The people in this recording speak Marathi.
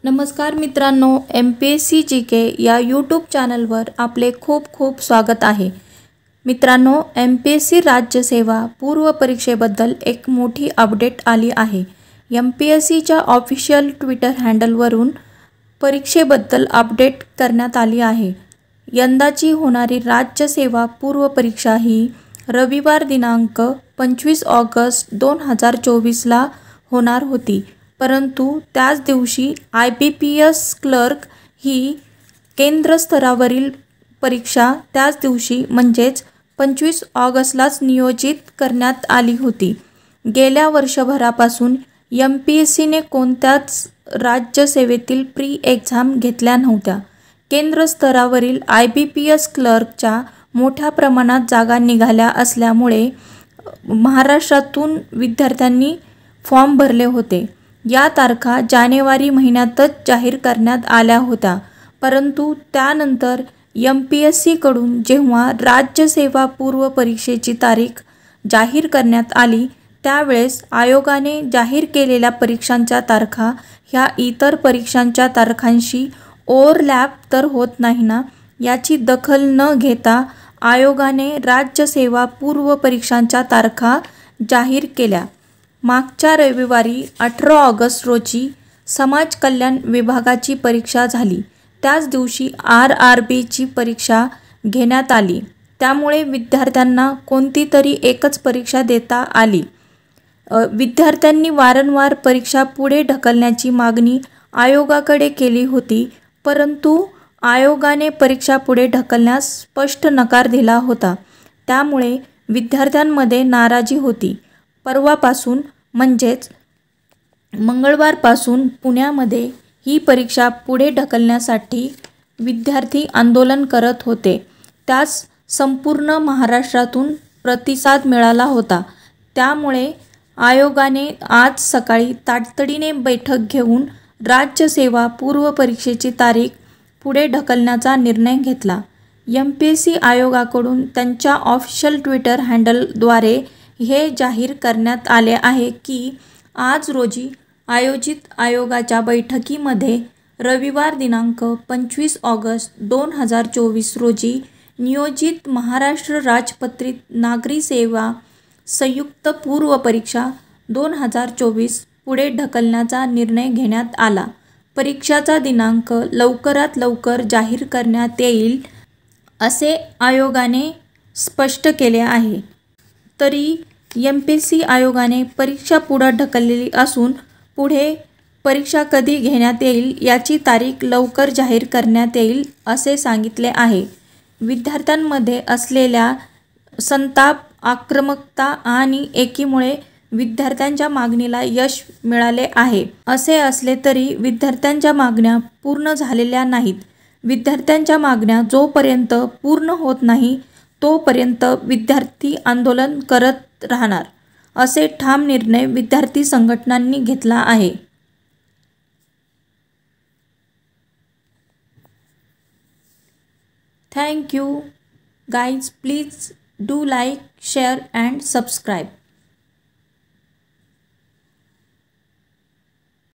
नमस्कार मित्रांनो, MPSC GK या यूट्यूब चॅनलवर आपले खूप खूप स्वागत आहे। मित्रांनो, MPSC राज्यसेवा पूर्व परीक्षेबद्दल एक मोठी अपडेट आली आहे। MPSCच्या ऑफिशियल ट्विटर हँडलवरून परीक्षेबद्दल अपडेट करण्यात आली आहे। यंदाची होणारी राज्यसेवा पूर्व परीक्षा ही रविवार दिनांक 25 ऑगस्ट 2024 ला होणार होती, परंतु त्याच दिवशी IBPS क्लर्क ही केंद्र स्तरावरील परीक्षा त्याच दिवशी म्हणजेच 25 ऑगस्टलाच नियोजित करण्यात आली होती। गेल्या वर्षभरापासून MPSCने कोणत्याच राज्यसेवेतील प्री एक्झाम घेतल्या नव्हत्या। केंद्र स्तरावरील IBPS क्लर्कच्या मोठ्या प्रमाणात जागा निघाल्या असल्यामुळे महाराष्ट्रातून विद्यार्थ्यांनी फॉर्म भरले होते। या तारखा जानेवारी महिन्यातच जाहीर करण्यात आल्या होत्या, परंतु त्यानंतर MPSC कडून जेव्हा राज्यसेवा पूर्व परीक्षेची तारीख जाहीर करण्यात आली, त्यावेळेस आयोगाने जाहीर केलेल्या परीक्षांच्या तारखा ह्या इतर परीक्षांच्या तारखांशी ओव्हरलॅप तर होत नाही ना, याची दखल न घेता आयोगाने राज्यसेवा पूर्व परीक्षांच्या तारखा जाहीर केल्या। मागच्या रविवारी 18 ऑगस्ट रोजी समाज कल्याण विभागाची परीक्षा झाली। त्याच दिवशी RRBची परीक्षा घेण्यात आली, त्यामुळे विद्यार्थ्यांना कोणती तरी एकच परीक्षा देता आली। विद्यार्थ्यांनी वारंवार परीक्षा पुढे ढकलण्याची मागणी आयोगाकडे केली होती, परंतु आयोगाने परीक्षा पुढे ढकलण्यास स्पष्ट नकार दिला होता। त्यामुळे विद्यार्थ्यांमध्ये नाराजी होती। परवापासून म्हणजेच मंगळवारपासून पुण्यामध्ये ही परीक्षा पुढे ढकलण्यासाठी विद्यार्थी आंदोलन करत होते। त्यास संपूर्ण महाराष्ट्रातून प्रतिसाद मिळाला होता। त्यामुळे आयोगाने आज सकाळी तातडीने बैठक घेऊन राज्यसेवा पूर्व परीक्षेची तारीख पुढे ढकलण्याचा निर्णय घेतला। MPSC आयोगाकडून त्यांच्या ऑफिशियल ट्विटर हँडलद्वारे हे जाहीर करण्यात आले आहे की आज रोजी आयोजित आयोगाच्या बैठकीमध्ये रविवार दिनांक 25 ऑगस्ट 2024 रोजी नियोजित महाराष्ट्र राजपत्रित नागरी सेवा संयुक्त पूर्व परीक्षा 2024 पुढे ढकलण्याचा निर्णय घेण्यात आला। परीक्षाचा दिनांक लवकरात लवकर जाहीर करण्यात येईल, असे आयोगाने स्पष्ट केले आहे। तरी MPSC आयोगाने परीक्षा पुढे ढकललेली असून पुढे परीक्षा कधी घेण्यात येईल याची तारीख लवकर जाहीर करण्यात येईल, असे सांगितले आहे। विद्यार्थ्यांमध्ये असलेल्या संताप, आक्रमकता आणि एकीमुळे विद्यार्थ्यांच्या मागणीला यश मिळाले आहे। असे असले तरी विद्यार्थ्यांच्या मागण्या पूर्ण झालेल्या नाहीत। विद्यार्थ्यांच्या मागण्या जोपर्यंत पूर्ण होत नाही तोपर्यंत विद्यार्थी आंदोलन करत राहणार, असे ठाम निर्णय विद्यार्थी संघटनांनी घेतला आहे। Thank you guys, please do like, share and subscribe.